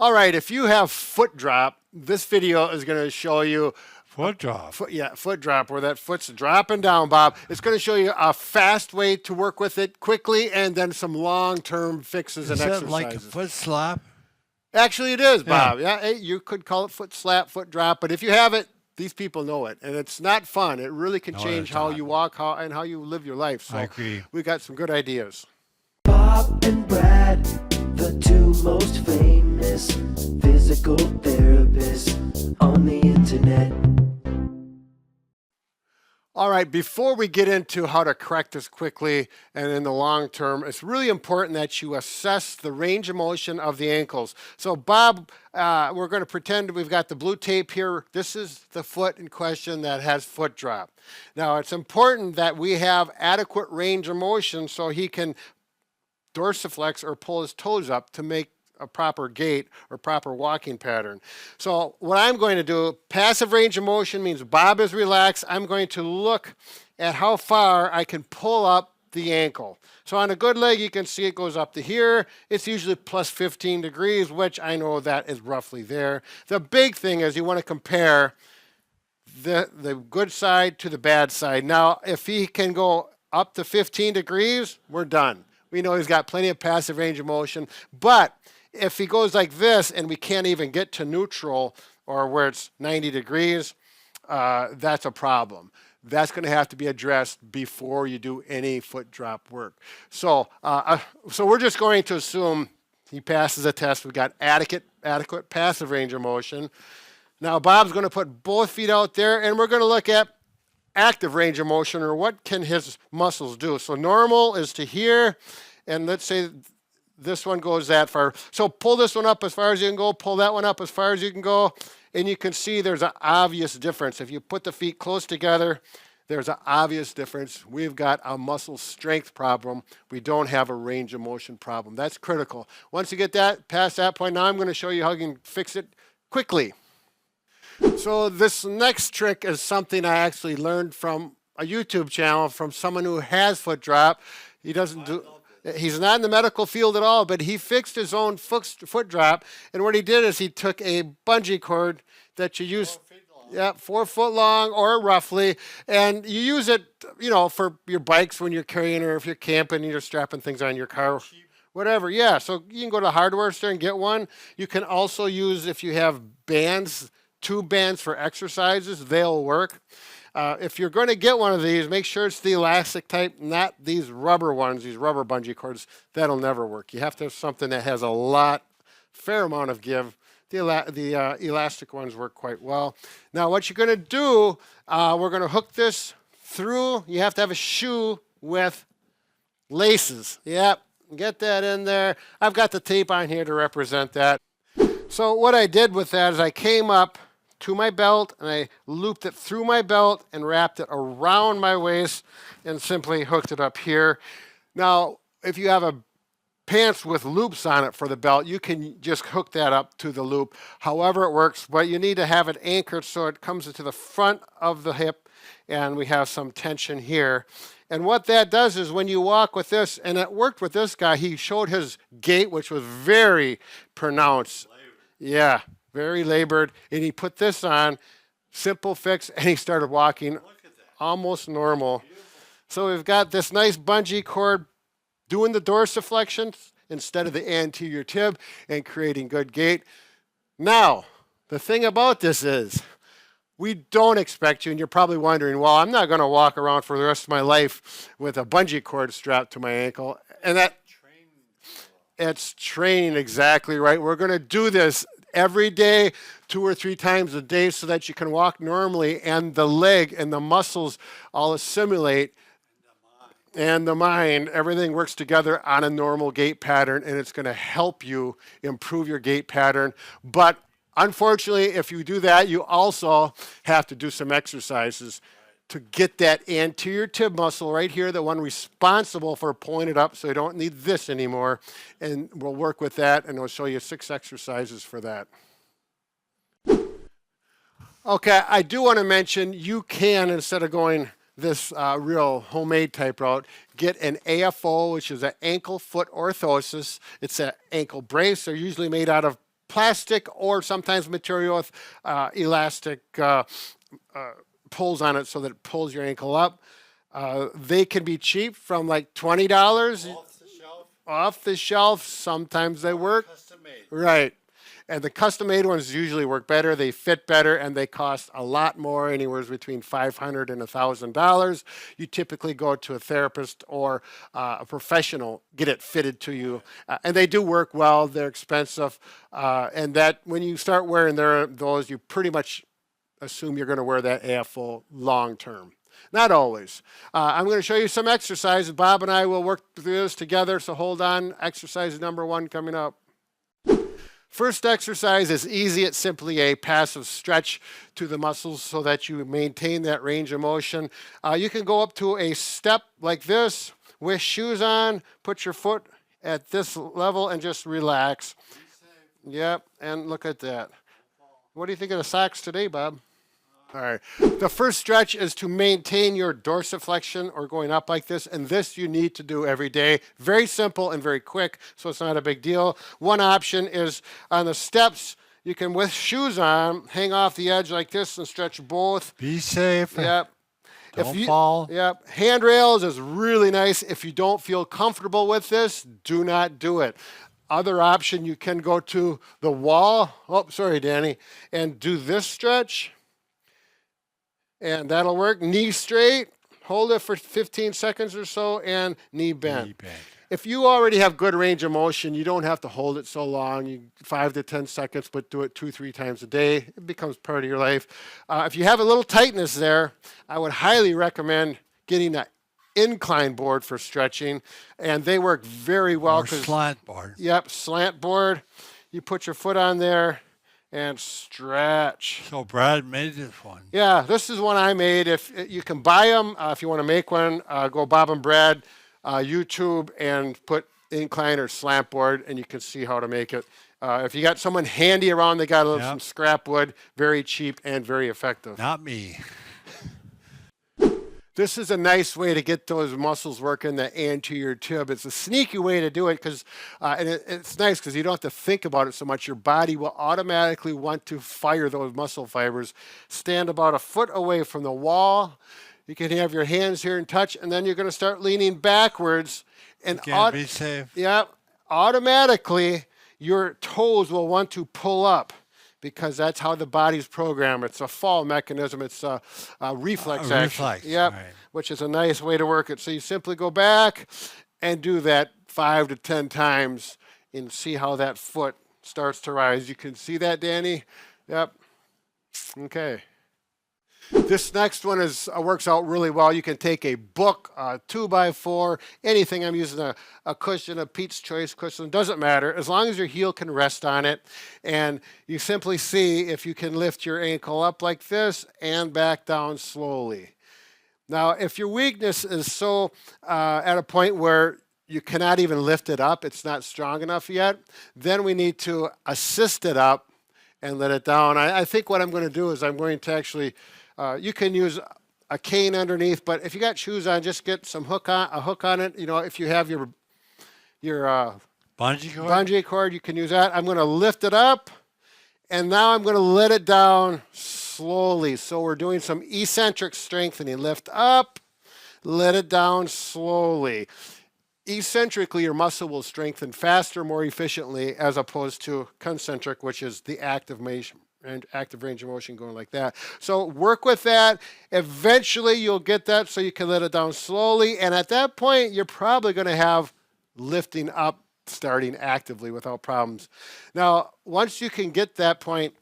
All right, if you have foot drop, this video is going to show you Foot drop. foot drop, where that foot's dropping down, Bob. It's going to show you a fast way to work with it quickly and then some long-term fixes and Is that like a exercises. foot slap? Actually, it is, Yeah. Bob. Yeah, hey, you could call it foot slap, foot drop, but if you have it, these people know it, and it's not fun. It really can No, change it's how not. you walk and how you live your life. So I agree. we got some good ideas. Bob and Brad, the two most famous physical therapists on the internet. All right, before we get into how to correct this quickly and in the long term, it's really important that you assess the range of motion of the ankles. So, Bob, we're going to pretend we've got the blue tape here. This is the foot in question that has foot drop. Now, it's important that we have adequate range of motion so he can dorsiflex or pull his toes up to make a proper gait or proper walking pattern. So what I'm going to do, passive range of motion means Bob is relaxed. I'm going to look at how far I can pull up the ankle. So on a good leg, you can see it goes up to here. It's usually plus 15 degrees, which I know that is roughly there. The big thing is you want to compare the good side to the bad side. Now, if he can go up to 15 degrees, we're done. We know he's got plenty of passive range of motion, but if he goes like this and we can't even get to neutral or where it's 90 degrees, that's a problem. That's going to have to be addressed before you do any foot drop work. So we're just going to assume he passes the test. We've got adequate passive range of motion. Now Bob's going to put both feet out there, and we're going to look at active range of motion, or what can his muscles do. So normal is to here, and let's say this one goes that far. So pull this one up as far as you can go, pull that one up as far as you can go, and you can see there's an obvious difference. If you put the feet close together, there's an obvious difference. We've got a muscle strength problem. We don't have a range of motion problem. That's critical. Once you get that past that point, now I'm going to show you how you can fix it quickly. So this next trick is something I actually learned from a YouTube channel from someone who has foot drop. He's not in the medical field at all, but he fixed his own foot drop. And what he did is he took a bungee cord that you use, 4 foot long or roughly, and you use it, for your bikes when you're carrying, or if you're camping and you're strapping things on your car. Whatever, yeah. So you can go to the hardware store and get one. You can also use, if you have bands, tube bands for exercises, they'll work. If you're going to get one of these, make sure it's the elastic type, not these rubber ones, these rubber bungee cords. That'll never work. You have to have something that has a fair amount of give. The elastic ones work quite well. Now what you're going to do, we're going to hook this through. You have to have a shoe with laces. Yep, get that in there. I've got the tape on here to represent that. So what I did with that is I came up to my belt and I looped it through my belt and wrapped it around my waist and simply hooked it up here. Now, if you have a pants with loops on it for the belt, you can just hook that up to the loop. However it works, but you need to have it anchored so it comes to the front of the hip and we have some tension here. And what that does is when you walk with this, and it worked with this guy, he showed his gait, which was very pronounced. Yeah, very labored. And he put this on, simple fix, and he started walking almost normal. So we've got this nice bungee cord doing the dorsiflexion instead of the anterior tib and creating good gait. Now, the thing about this is we don't expect you, and you're probably wondering, well, I'm not going to walk around for the rest of my life with a bungee cord strapped to my ankle. And it's training, exactly right. We're going to do this every day, 2 or 3 times a day, so that you can walk normally and the leg and the muscles all assimilate. And the mind, everything works together on a normal gait pattern, and it's going to help you improve your gait pattern. But unfortunately, if you do that, you also have to do some exercises to get that anterior tib muscle right here, the one responsible for pulling it up, so you don't need this anymore. And we'll work with that, and we'll show you 6 exercises for that. Okay, I do want to mention you can, instead of going this real homemade type route, get an AFO, which is an ankle foot orthosis. It's an ankle brace. They're usually made out of plastic or sometimes material with elastic pulls on it so that it pulls your ankle up. They can be cheap from like $20 Off the shelf. off the shelf. Sometimes they work. Custom made. Right. And the custom made ones usually work better. They fit better and they cost a lot more, anywhere between $500 and $1,000. You typically go to a therapist or a professional, get it fitted to you. And they do work well. They're expensive. And that when you start wearing those, you pretty much assume you're going to wear that AFO long term. Not always. I'm going to show you some exercises. Bob and I will work through this together. So hold on. Exercise number 1 coming up. First exercise is easy. It's simply a passive stretch to the muscles so that you maintain that range of motion. You can go up to a step like this with shoes on, put your foot at this level and just relax. Yep, and look at that. What do you think of the socks today, Bob? All right. The first stretch is to maintain your dorsiflexion or going up like this, and this you need to do every day. Very simple and very quick, so it's not a big deal. One option is on the steps, you can, with shoes on, hang off the edge like this and stretch both. Be safe. Yep. Don't fall. Yep. Handrails is really nice. If you don't feel comfortable with this, do not do it. Other option, you can go to the wall. Oh, sorry, Danny. And do this stretch. And that'll work. Knee straight. Hold it for 15 seconds or so and knee bent. Knee bent. If you already have good range of motion, you don't have to hold it so long. 5 to 10 seconds, but do it 2-3 times a day. It becomes part of your life. If you have a little tightness there, I would highly recommend getting an incline board for stretching. And they work very well. Or slant board. Yep, slant board. You put your foot on there and stretch. So Brad made this one. Yeah, this is one I made. If you can buy them, if you want to make one, go Bob and Brad YouTube and put incline or slant board, and you can see how to make it. If you got someone handy around, they got some scrap wood, very cheap and very effective. Not me. This is a nice way to get those muscles working, the anterior tib. It's a sneaky way to do it because, and it's nice because you don't have to think about it so much. Your body will automatically want to fire those muscle fibers. Stand about a foot away from the wall. You can have your hands here and touch, and then you're going to start leaning backwards. And Be safe. yeah, automatically your toes will want to pull up, because that's how the body's programmed. It's a fall mechanism. It's a reflex action. Reflex, Yep, right. which is a nice way to work it. So you simply go back and do that 5 to 10 times and see how that foot starts to rise. You can see that, Danny? Yep. Okay. This next one works out really well. You can take a book, a 2x4, anything. I'm using a cushion, a Pete's Choice cushion. Doesn't matter, as long as your heel can rest on it. And you simply see if you can lift your ankle up like this and back down slowly. Now, if your weakness is so at a point where you cannot even lift it up, it's not strong enough yet, then we need to assist it up and let it down. I think what I'm going to do is I'm going to actually... you can use a cane underneath, but if you got shoes on, just get a hook on it. You know, if you have your Bungee cord, you can use that. I'm going to lift it up, and now I'm going to let it down slowly. So we're doing some eccentric strengthening. Lift up, let it down slowly. Eccentrically, your muscle will strengthen faster, more efficiently, as opposed to concentric, which is the active motion. And active range of motion going like that. So work with that. Eventually you'll get that so you can let it down slowly. And at that point, you're probably going to have lifting up starting actively without problems. Now, once you can get that point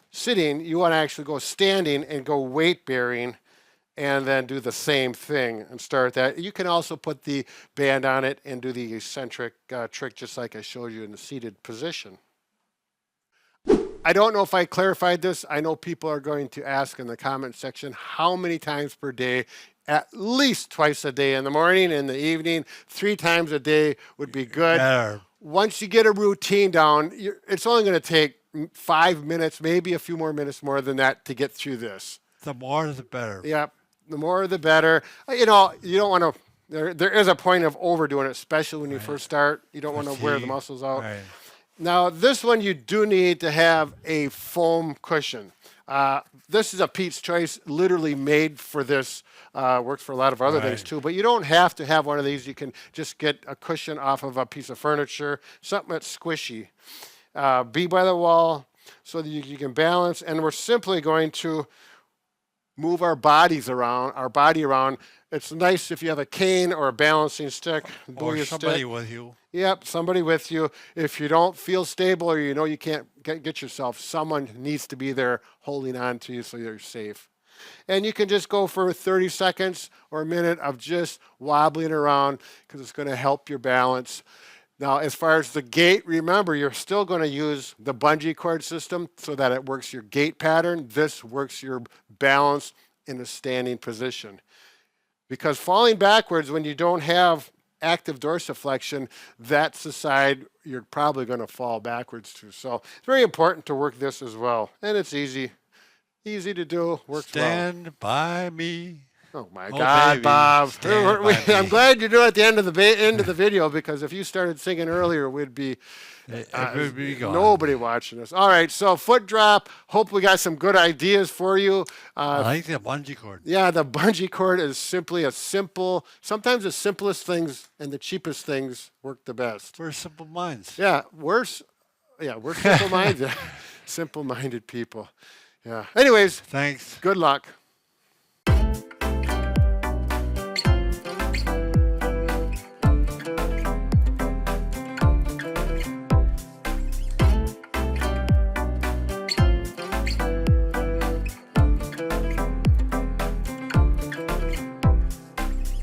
sitting, you want to actually go standing and go weight bearing and then do the same thing and start that. You can also put the band on it and do the eccentric trick just like I showed you in the seated position. I don't know if I clarified this. I know people are going to ask in the comment section how many times per day. At least twice a day, in the morning, in the evening. 3 times a day would be good. Better. Once you get a routine down, it's only going to take 5 minutes, maybe a few more minutes more than that to get through this. The more the better. Yep, the more the better. You know, you don't want to, there is a point of overdoing it, especially when you first start. You don't want to wear the muscles out. Right. Now, this one you do need to have a foam cushion. This is a Pete's Choice, literally made for this. Works for a lot of other things Right. too, but you don't have to have one of these. You can just get a cushion off of a piece of furniture, something that's squishy. Be by the wall so that you can balance, and we're simply going to move our body around. It's nice if you have a cane or a balancing stick, Or buoy somebody stick. with you. Yep, somebody with you. If you don't feel stable or you know you can't get yourself, someone needs to be there holding on to you so you're safe. And you can just go for 30 seconds or a minute of just wobbling around because it's going to help your balance. Now, as far as the gait, remember, you're still going to use the bungee cord system so that it works your gait pattern. This works your balance in a standing position. Because falling backwards when you don't have active dorsiflexion, that's the side you're probably going to fall backwards to. So it's very important to work this as well. And it's easy to do, works well. Stand by me. Oh my Oh, God, baby, Bob! stand by I'm me. glad you're doing it at the end of the video because if you started singing earlier, we'd be It would be gone. nobody watching us. All right, so foot drop. Hope we got some good ideas for you. I like the bungee cord. Yeah, the bungee cord is simply sometimes the simplest things and the cheapest things work the best. We're simple minds. Yeah, we're simple-minded, simple-minded people. Yeah. Anyways, Thanks. good luck.